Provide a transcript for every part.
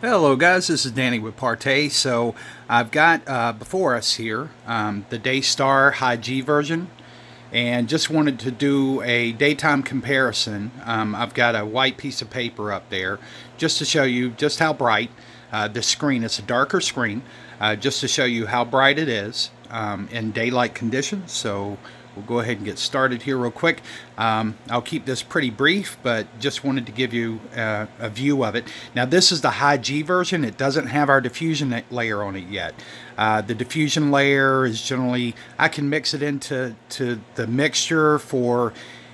Hello guys, this is Danny with ParTay. So I've got before us here the DayStar HI-G version, and just wanted to do a daytime comparison. I've got a white piece of paper up there just to show you just how bright the screen. It's a darker screen, just to show you how bright it is in daylight conditions. So we'll go ahead and get started here real quick. I'll keep this pretty brief, but just wanted to give you a view of it. Now this is the HI-G version. It doesn't have our diffusion layer on it yet. The diffusion layer is generally, I can mix it into the mixture for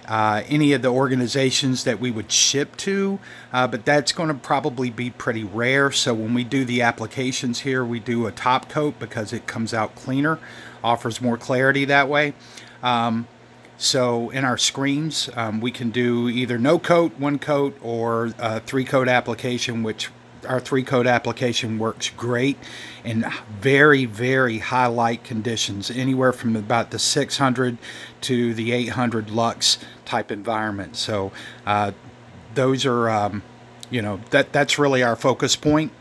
any of the organizations that we would ship to, but that's going to probably be pretty rare. So when we do the applications here, we do a top coat because it comes out cleaner, offers more clarity that way. So in our screens, we can do either no coat, one coat, or a 3-coat application, which our 3-coat application works great in very, very high light conditions, anywhere from about the 600 to the 800 lux type environment. So those are, that's really our focus point.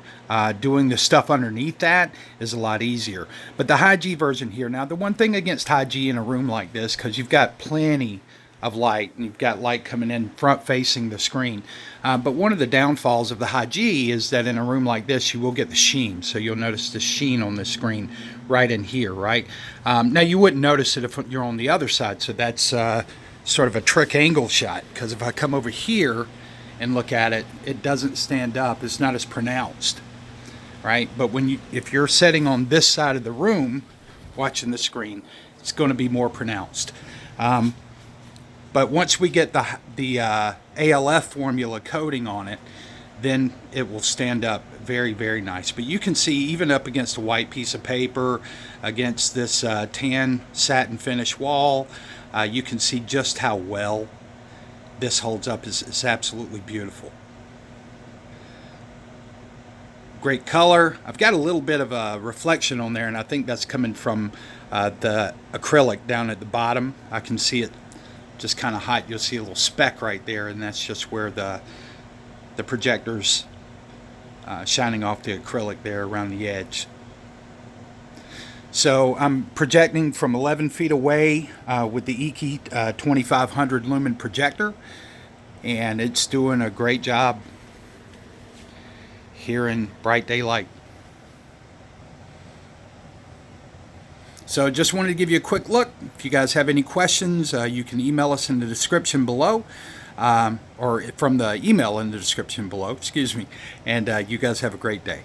Doing the stuff underneath that is a lot easier. But the HI-G version here, now the one thing against HI-G in a room like this, because you've got plenty of light and you've got light coming in front facing the screen, but one of the downfalls of the HI-G is that in a room like this you will get the sheen. So you'll notice the sheen on the screen right in here, right? Now you wouldn't notice it if you're on the other side, so that's sort of a trick angle shot, because if I come over here and look at it, it doesn't stand up. It's not as pronounced. Right, but if you're sitting on this side of the room watching the screen, it's going to be more pronounced. But once we get the ALF formula coating on it, then it will stand up very, very nice. But you can see even up against a white piece of paper, against this tan satin finish wall, you can see just how well this holds up. It's absolutely beautiful. Great color. I've got a little bit of a reflection on there, and I think that's coming from the acrylic down at the bottom. I can see it just kind of hot. You'll see a little speck right there, and that's just where the projector's shining off the acrylic there around the edge. So I'm projecting from 11 feet away with the EKI 2500 lumen projector, and it's doing a great job here in bright daylight. So just wanted to give you a quick look. If you guys have any questions, you can email us in the description below, or from the email in the description below, excuse me, and you guys have a great day.